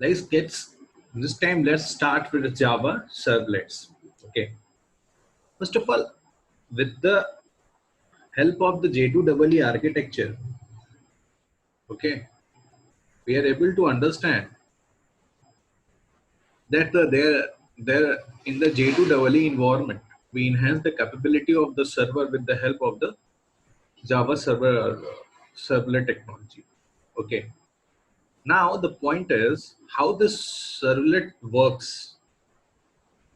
This time let's start with Java servlets. Okay. First of all, with the help of the J2EE architecture, okay, we are able to understand that there in the J2EE environment, we enhance the capability of the server with the help of the Java servlet technology. Okay. Now the point is how this servlet works.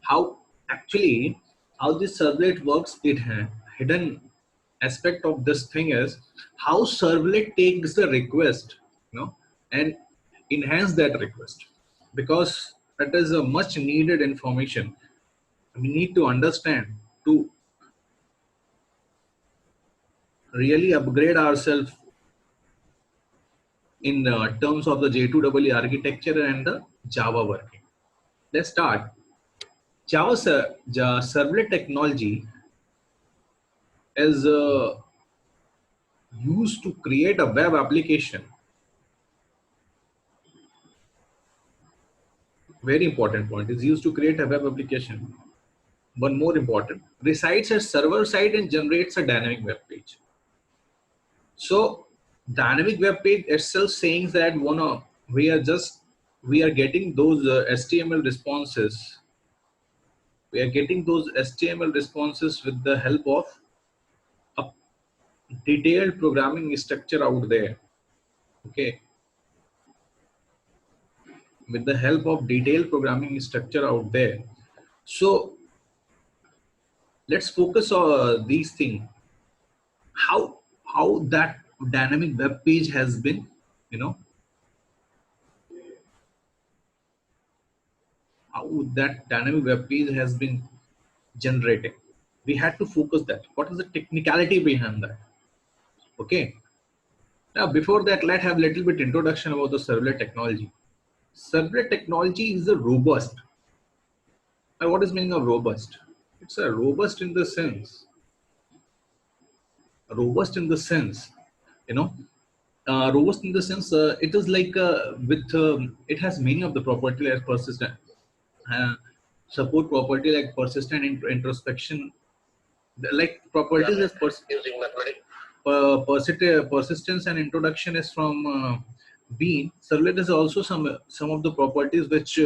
How actually how this servlet works. Hidden aspect of this thing is how servlet takes the request, and enhance that request, because that is a much needed information we need to understand to really upgrade ourselves in terms of the J2EE architecture and the Java working. Let's start. Servlet technology is used to create a web application. Very important point is used to create a web application. One more important, resides at server side and generates a dynamic web page. So dynamic web page itself saying that we are getting those HTML responses. We are getting those HTML responses with the help of a detailed programming structure out there. Okay, with the help of detailed programming structure out there. So let's focus on these things. How that dynamic web page has been, how that dynamic web page has been generated. We had to focus that. What is the technicality behind that? Okay. Now before that, let's have a little bit introduction about the servlet technology. Servlet technology is a robust. Now, what is meaning of robust? It's a robust in the sense. Robust in the sense, you know, robust in the sense it is like it has many of the property like persistent, uh, support property like persistent introspection, like properties as persistence and introduction is from Bean. Servlet is also some of the properties which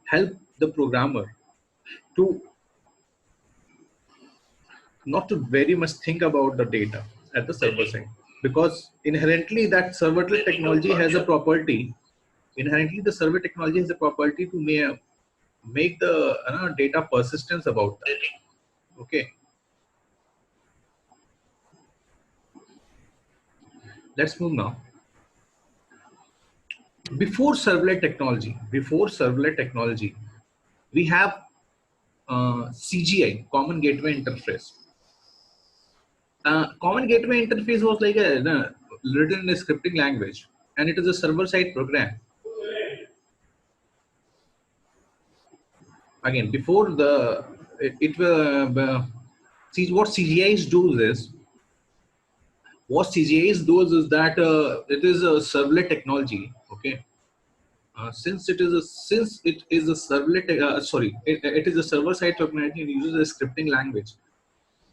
help the programmer to not to very much think about the data at the server side, because inherently that serverless technology has a property. Inherently, the server technology has a property to make the data persistence about that. Okay, let's move now. Before servlet technology, we have CGI, Common Gateway Interface. Common Gateway Interface was like written in a scripting language, and it is a server-side program. Again, before the see what CGIs do is that it is a servlet technology. Okay, since it is a servlet, it is a server-side technology and uses a scripting language.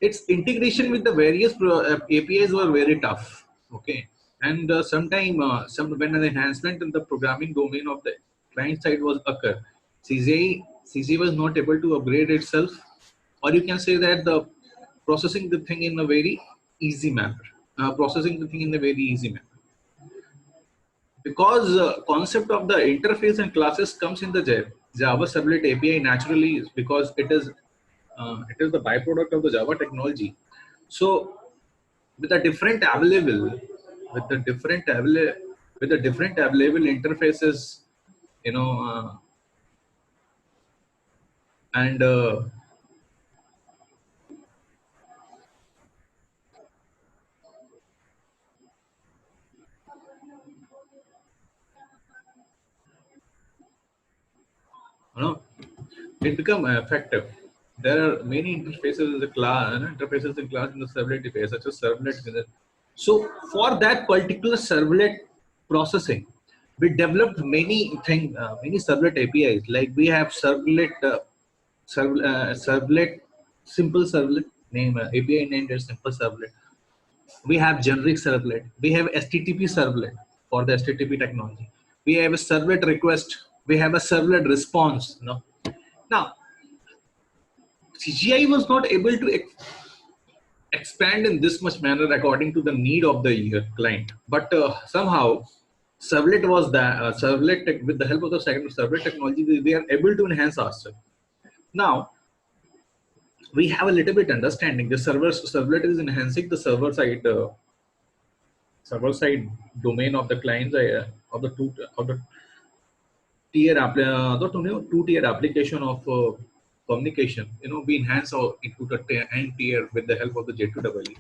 Its integration with the various APIs were very tough. Okay, and when an enhancement in the programming domain of the client side was occur, CGI was not able to upgrade itself, or you can say that the processing the thing in a very easy manner. Because concept of the interface and classes comes in the Java Servlet API naturally, because it is the byproduct of the Java technology. So with the different available with the different available interfaces, and you know it become effective. There are many interfaces in the class, interfaces in class in the servlet interface, such as servlet. So for that particular servlet processing, We developed many servlet APIs. Like we have servlet, simple servlet name, API named as simple servlet. We have generic servlet. We have HTTP servlet for the HTTP technology. We have a servlet request. We have a servlet response. Now CGI was not able to expand in this much manner according to the need of the client, but somehow servlet was that with the help of the second servlet technology, we are able to enhance ourselves. Now we have a little bit understanding. The servlet is enhancing the server side domain of the clients, of the two tier application of communication. We enhance our into the end tier with the help of the J2EE.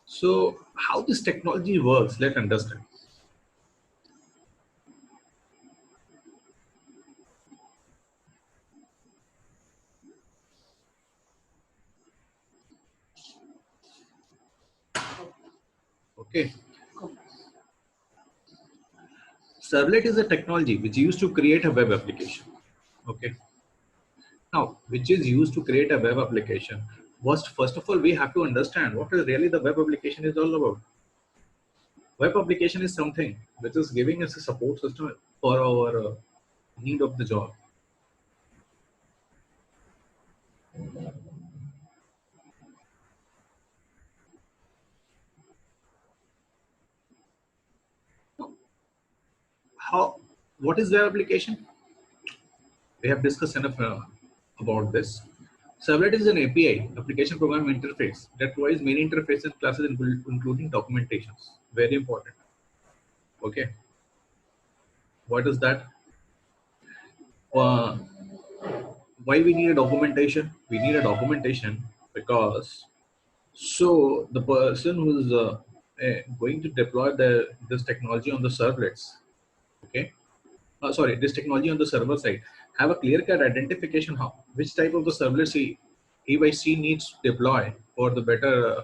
So how this technology works, let's understand. Okay. Servlet is a technology which is used to create a web application. Okay. Now, which is used to create a web application. First of all, we have to understand what is really the web application is all about. Web application is something which is giving us a support system for our need of the job. What is web application? We have discussed enough about this. Servlet is an API, application program interface, that provides many interfaces and classes including documentations. Very important. Okay. What is that? Uh, why we need a documentation? We need a documentation because the person who is going to deploy this technology on the servlets, okay, this technology on the server side, have a clear-cut identification which type of the servlets he by she needs to deploy for the better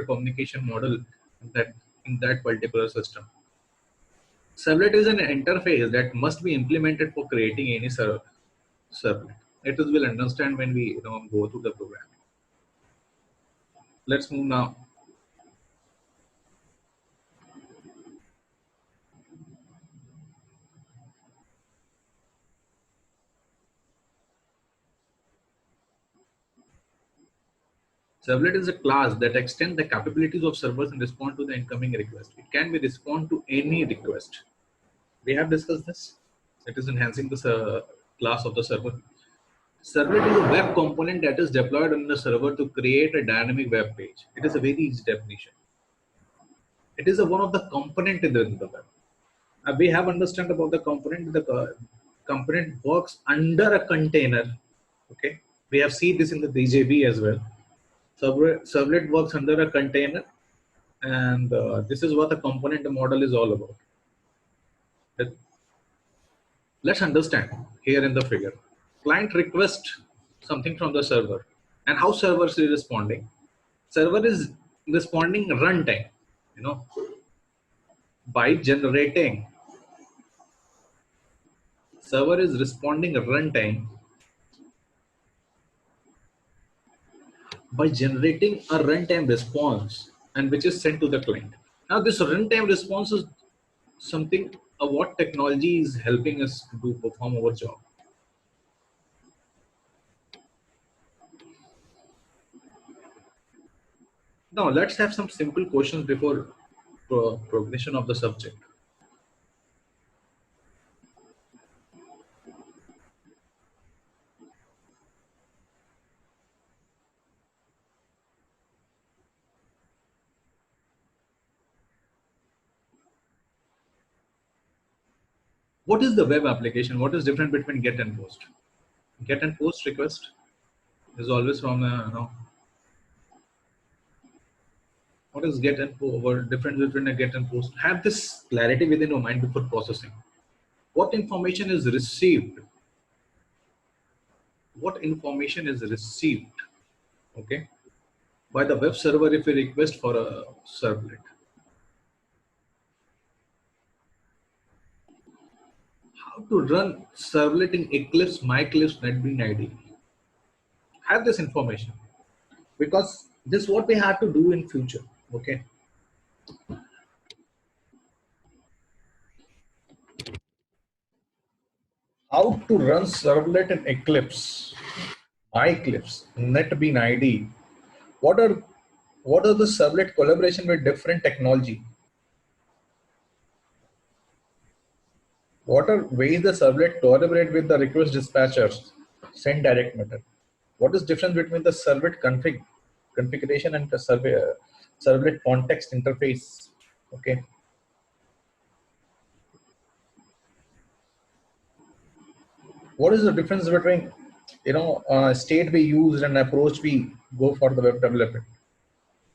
communication model that in that particular system. Servlet is an interface that must be implemented for creating any servlet. It is will understand when we go through the program. Let's move now. Servlet is a class that extends the capabilities of servers and respond to the incoming request. It can be respond to any request. We have discussed this. It is enhancing the class of the server. Servlet is a web component that is deployed on the server to create a dynamic web page. It is a very easy definition. It is one of the component in the web. We have understand about the component. The component works under a container. Okay, we have seen this in the DJB as well. Servlet works under a container, and this is what the component model is all about. Let's understand here in the figure. Client requests something from the server, and how server is responding. Server is responding runtime, by generating. Server is responding runtime by generating a runtime response, and which is sent to the client. Now, this runtime response is something what technology is helping us to perform our job. Now, let's have some simple questions before progression of the subject. What is the web application? What is different between GET and POST? GET and POST request is always from what is GET and POST? What difference between a GET and POST? Have this clarity within your mind before processing. What information is received? What information is received? Okay. by the web server if we request for a servlet. How to run servlet in Eclipse, MyEclipse, NetBeans IDE. Have this information because this is what we have to do in future. Okay. How to run servlet in Eclipse, MyEclipse, NetBeans IDE. What are the servlet collaboration with different technology? What are ways the servlet collaborate with the request dispatchers? Send direct method. What is difference between the servlet configuration and the servlet context interface? Okay. What is the difference between state we use and approach we go for the web development?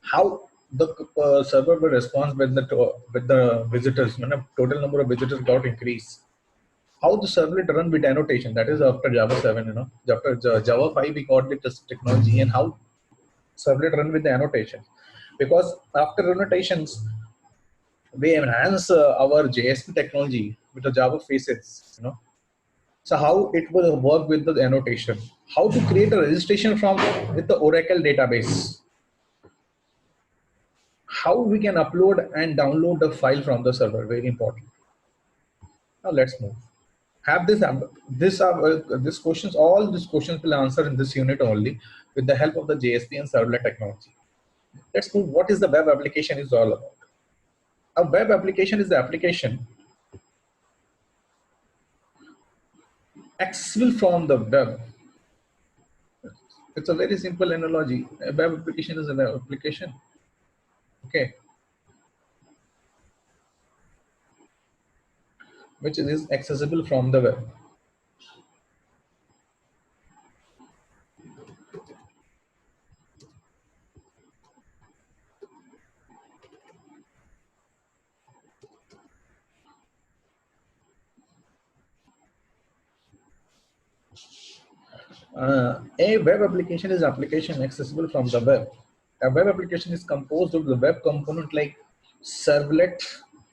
How the server will respond when the visitors, total number of visitors got increased. How the servlet run with annotation, that is after Java 7, after Java 5 we got this technology, and how servlet run with the annotation, because after annotations we enhance our JSP technology with the Java faces. So how it will work with the annotation, how to create a registration from with the Oracle database, how we can upload and download the file from the server, very important. Now let's move. Have this questions, all these questions will answer in this unit only with the help of the JSP and servlet technology. Let's move. What is the web application is all about? A web application is the application accessible from the web. It's a very simple analogy. A web application is a web application. Okay. Which is accessible from the web. A web application is application accessible from the web. A web application is composed of the web component like servlet,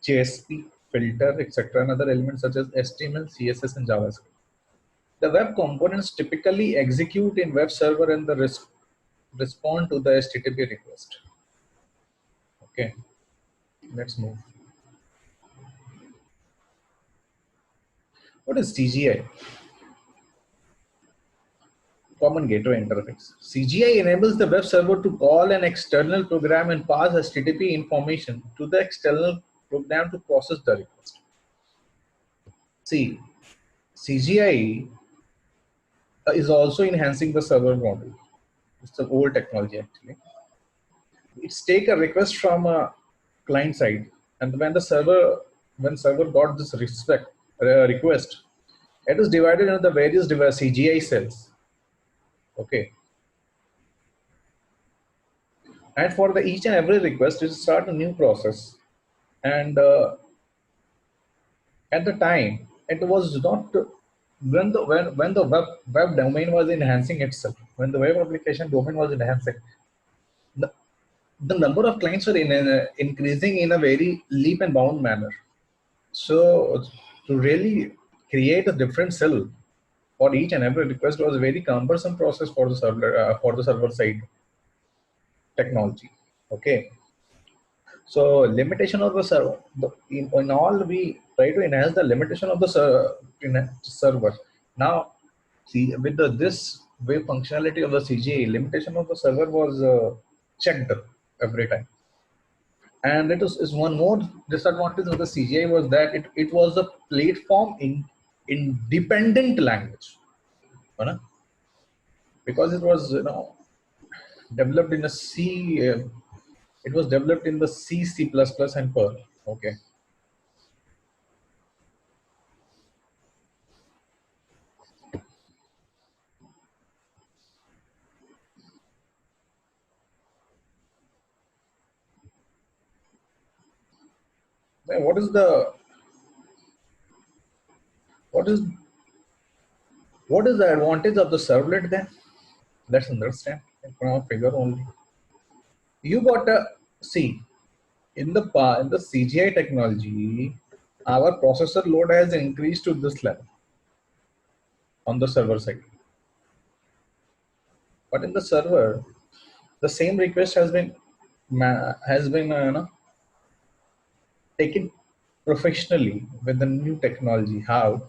JSP, filter, etc., and other elements such as HTML, CSS, and JavaScript. The web components typically execute in web server and the respond to the HTTP request. Okay, let's move. What is CGI? Common Gateway Interface. CGI enables the web server to call an external program and pass HTTP information to the external program to process the request. See, CGI is also enhancing the server model. It's an old technology actually. It's take a request from a client side, and when server got this request, it is divided into the various CGI cells. Okay. And for the each and every request, it start a new process. And at the time, it was not when the web domain was enhancing itself, when the web application domain was enhancing, the, the number of clients were increasing in a very leap and bound manner. So to really create a different cell for each and every request was a very cumbersome process for the server side technology. Okay. So limitation of the server. In all, we try to enhance the limitation of the server. Now, see, with this way functionality of the CGI, limitation of the server was checked every time. And is one more disadvantage of the CGI was that it was a platform in independent language, because it was developed in a C. It was developed in the C, C++, and Perl. Okay. Then what is the advantage of the servlet then? Let's understand from a figure only. You got a see in the CGI technology, our processor load has increased to this level on the server side. But in the server, the same request has been taken professionally with the new technology. How?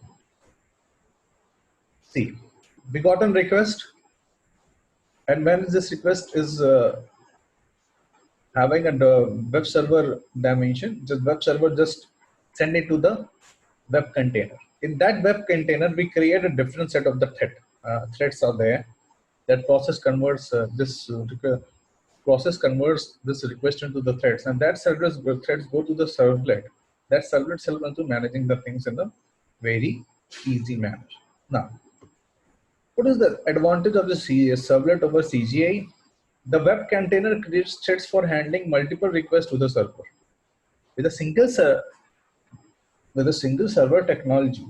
See, we got a request, and when this request is having a web server dimension, just web server just send it to the web container. In that web container, we create a different set of the threads are there. That process converts process converts this request into the threads, and that threads go to the servlet. That servlet helps into managing the things in a very easy manner. Now, what is the advantage of the servlet over CGI? The web container creates threads for handling multiple requests to the server. With a single server technology,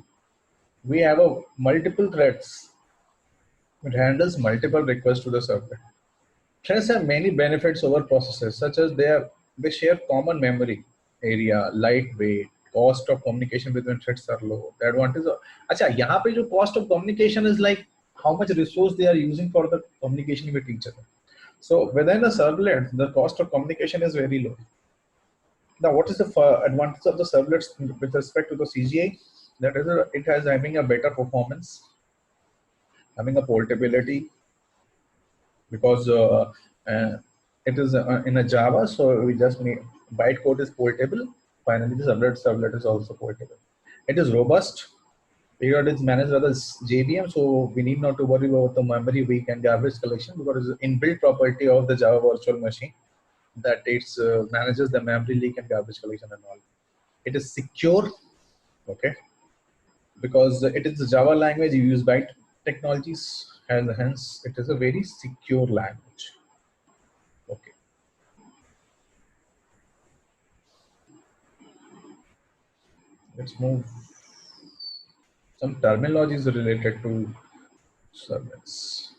we have a multiple threads. It handles multiple requests to the server. Threads have many benefits over processors, such as they share common memory area, lightweight, cost of communication between threads are low. The advantage of अच्छा यहाँ पे जो cost of communication is like how much resource they are using for the communication with each other. So within a servlet, the cost of communication is very low. Now, what is the advantage of the servlets with respect to the CGI? That is, it has having a better performance, having a portability, because it is in a Java, so we just need bytecode is portable. Finally, the servlet is also portable. It is robust. Period is managed by the JVM, so we need not to worry about the memory weak and garbage collection, because it's inbuilt property of the Java virtual machine that it manages the memory leak and garbage collection and all. It is secure, okay, because it is the Java language used by technologies, and hence it is a very secure language. Okay. Let's move. Some terminologies related to servlets.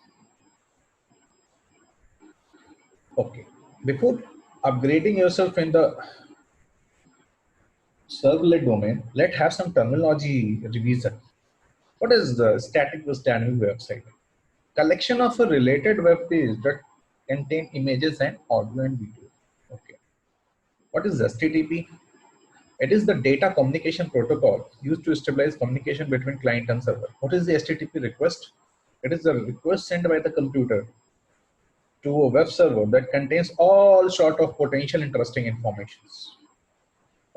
Okay. Before upgrading yourself in the servlet domain, let's have some terminology revision. What is the static versus dynamic website? Collection of a related web page that contain images and audio and video. Okay. What is HTTP? It is the data communication protocol used to stabilize communication between client and server. What is the HTTP request? It is the request sent by the computer to a web server that contains all sort of potential interesting informations.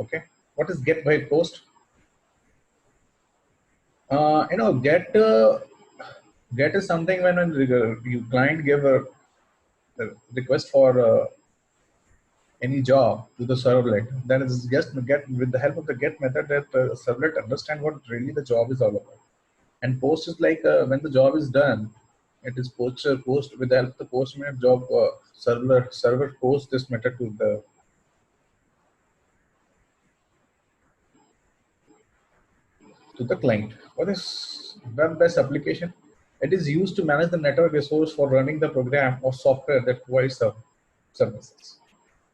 Okay. What is get by post? Get is something when you client give a request for any job to the servlet. That is just get with the help of the get method that servlet understand what really the job is all about. And post is like when the job is done, it is post with the help of the post method job server post this method to the client. What is web-based application? It is used to manage the network resource for running the program or software that provides services.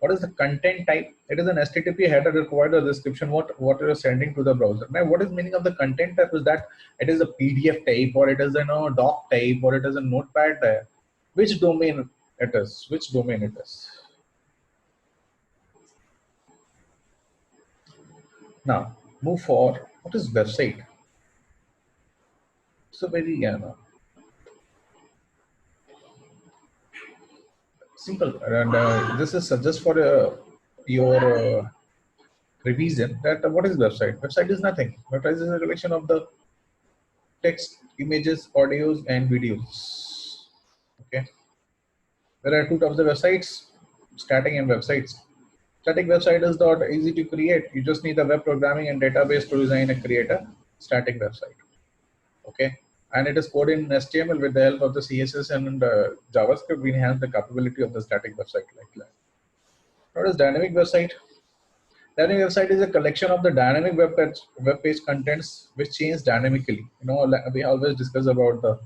What is the content type? It is an HTTP header that provides a description what you are sending to the browser. Now, what is meaning of the content type is that it is a PDF type, or it is a doc type, or it is a notepad type. Which domain it is? Which domain it is? Now, move forward. What is website? So very simple, and this is just for your revision. That what is website? Website is nothing. Website is a collection of the text, images, audios, and videos. Okay. There are two types of websites: static and websites. Static website is not easy to create. You just need a web programming and database to design and create a static website. Okay. And it is coded in HTML with the help of the CSS and JavaScript. We enhance the capability of the static website like that. What is dynamic website? Dynamic website is a collection of the dynamic web page contents which change dynamically. We always discuss about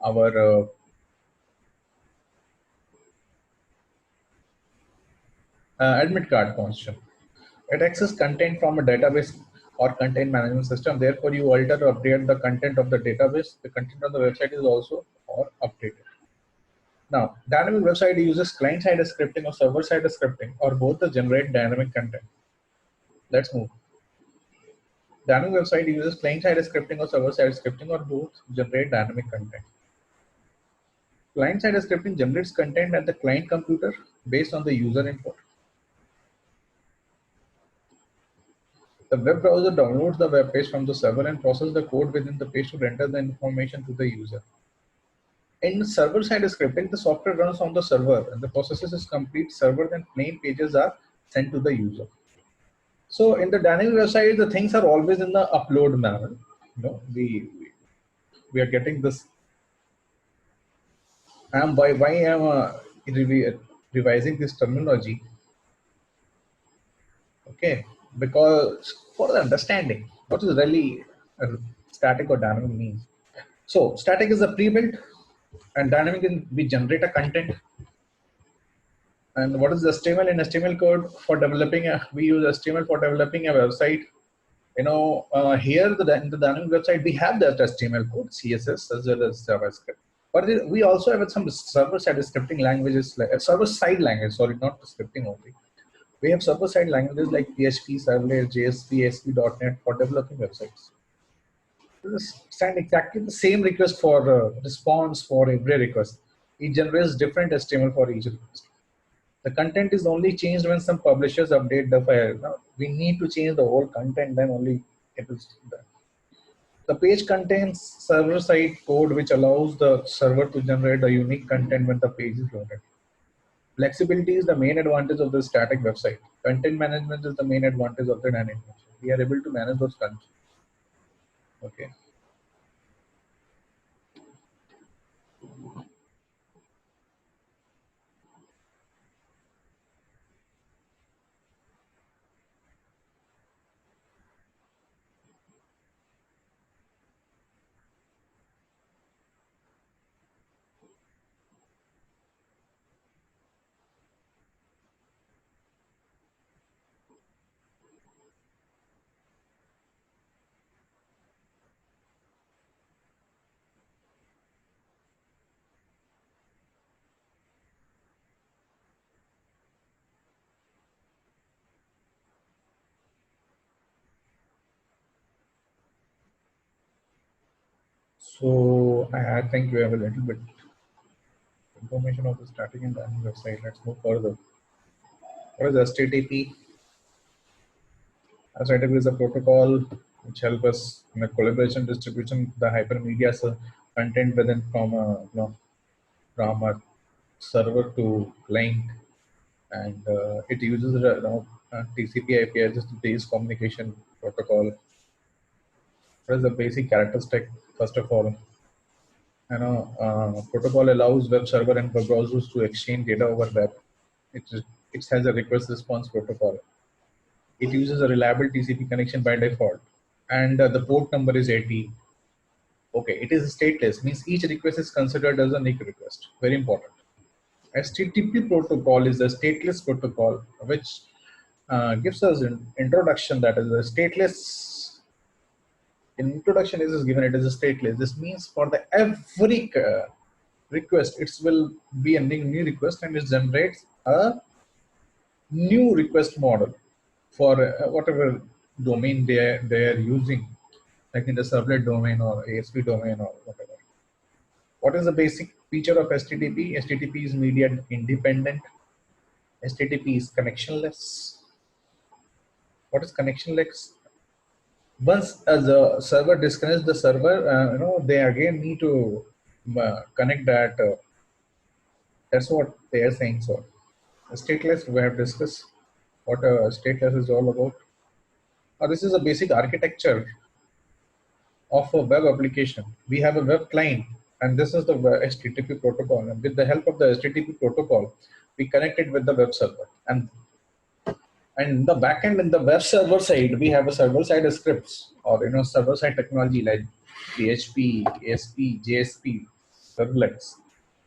our admit card function. It accesses content from a database or content management system. Therefore, you alter or update the content of the database. The content on the website is also or updated. Now, dynamic website uses client-side scripting or server-side scripting or both to generate dynamic content. Let's move. Dynamic website uses client-side scripting or server-side scripting or both to generate dynamic content. Client-side scripting generates content at the client computer based on the user input. The web browser downloads the web page from the server and processes the code within the page to render the information to the user. In server-side scripting, the software runs on the server and the process is complete server, then plain pages are sent to the user. So in the dynamic website, the things are always in the upload manner. You know, we are getting this. Why am revising this terminology? Okay, because for the understanding, what is really static or dynamic means. So static is a pre-built, and dynamic is we generate a content. And what is HTML? In HTML code for developing we use HTML for developing a website. You know, here in the dynamic website we have that HTML code, CSS as well as JavaScript. But we also have some server-side scripting languages, like server-side language. Sorry, not scripting only. We have server-side languages like PHP, Servlet, JSP, ASP.NET for developing websites. Send exactly the same request for response for every request. It generates different HTML for each request. The content is only changed when some publishers update the file. Now, we need to change the whole content, then only it will stay there. The page contains server-side code which allows the server to generate a unique content when the page is loaded. Flexibility is the main advantage of the static website. Content management is the main advantage of the dynamic website. We are able to manage those contents. Okay. So I think we have a little bit information of the static and dynamic website. Let's move further. What is HTTP? HTTP is a protocol which helps us in a collaboration distribution the hypermedia content within from a server to client, and it uses TCP/IP just based communication protocol. What is the basic characteristic? First of all, protocol allows web server and web browsers to exchange data over web. It has a request response protocol. It uses a reliable TCP connection by default, and the port number is 80. Okay, it is stateless, means each request is considered as a unique request. Very important. HTTP protocol is a stateless protocol, which gives us an introduction that is a stateless. Introduction is given, it is a stateless. This means for the every request, it will be a new request and it generates a new request model for whatever domain they are using, like in the servlet domain or ASP domain or whatever. What is the basic feature of HTTP? HTTP is media independent. HTTP is connectionless. What is connectionless? Once as a server disconnects the server, they again need to connect that. That's what they are saying. So, stateless, we have discussed what stateless is all about. This is a basic architecture of a web application. We have a web client, and this is the HTTP protocol. And with the help of the HTTP protocol, we connect it with the web server. And the backend in the web server side, we have a server-side scripts or server-side technology like PHP, ASP, JSP, servlets,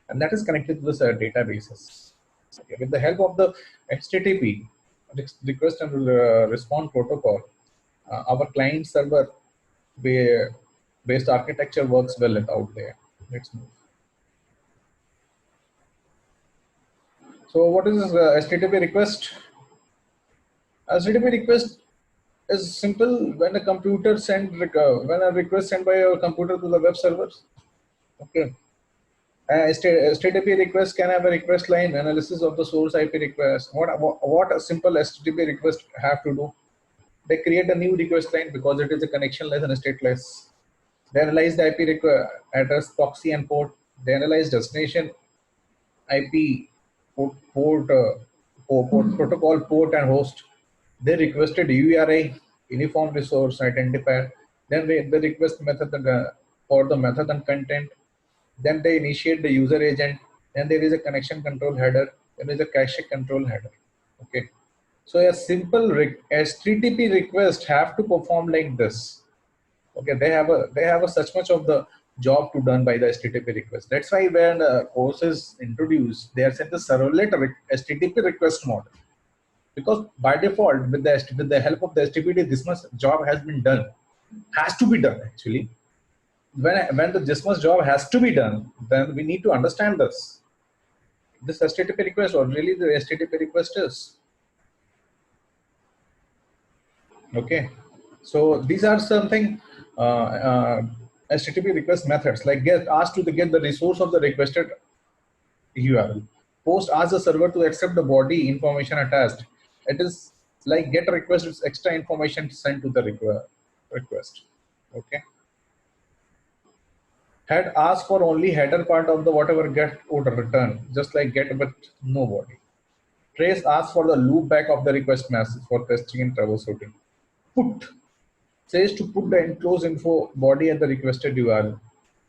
and that is connected to the databases. Okay, with the help of the HTTP request and response protocol, our client server based architecture works well out there. Let's move. So what is HTTP request? HTTP request is simple when a computer when a request sent by a computer to the web servers. Okay. HTTP request can have a request line analysis of the source IP request. What a simple HTTP request have to do? They create a new request line because it is a connectionless and stateless. They analyze the IP address, proxy, and port. They analyze destination IP, protocol, port, and host. They requested URI, uniform resource identifier. Then they request method for the method and content. Then they initiate the user agent. Then there is a connection control header. Then there is a cache control header. Okay. So a simple HTTP request have to perform like this. Okay, they have a such much of the job to done by the HTTP request. That's why when course is introduced, they are set the servlet HTTP request model, because by default with the help of the HTTP, this much job has been done, has to be done actually. When this much job has to be done, then we need to understand this HTTP request, or really the HTTP request is. Okay, so these are something HTTP request methods, like get asked to get the resource of the requested URL. Post asks the server to accept the body information attached. It is like get request is extra information sent to the request. Okay. Head asks for only header part of the whatever get would return, just like get but no body. Trace asks for the loop back of the request message for testing and troubleshooting. Put says to put the enclosed info body at the requested URL.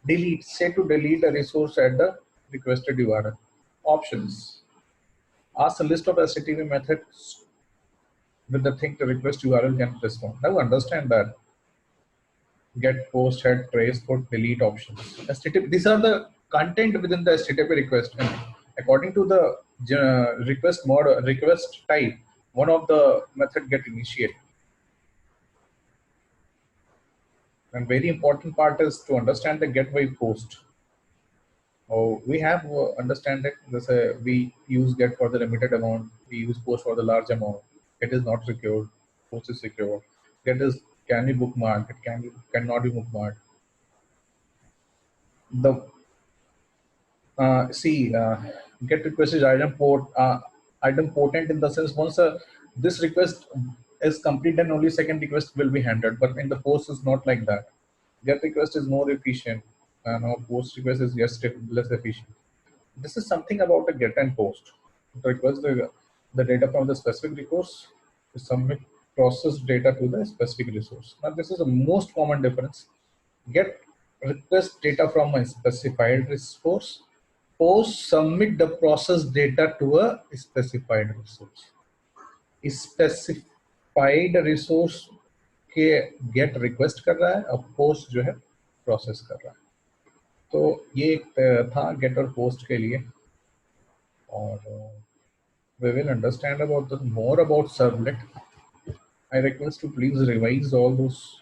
Delete, say to delete a resource at the requested URL. Options. Ask a list of HTTP methods with the thing the request URL can respond. Now understand that. Get, post, head, trace, put, delete options. HTTP, these are the content within the HTTP request. And according to the request mode, request type, one of the method get initiated. And very important part is to understand the get by post. Oh, we have understand it. We use get for the limited amount. We use post for the large amount. Get is not secure. Post is secure. Get is can be bookmarked. It cannot be bookmarked. The get request is item potent in the sense once this request is complete, then only second request will be handled. But in the post is not like that. Get request is more efficient, and post request is less efficient. This is something about the get and post. It requires the data from the specific resource to submit processed data to the specific resource. Now this is the most common difference. Get request data from a specified resource. Post submit the processed data to a specified resource. Specified resource के get request कर रहा है और post जो है process कर रहा है. तो ये एक था get और post के लिए. और we will understand about more about servlet. I request to please revise all those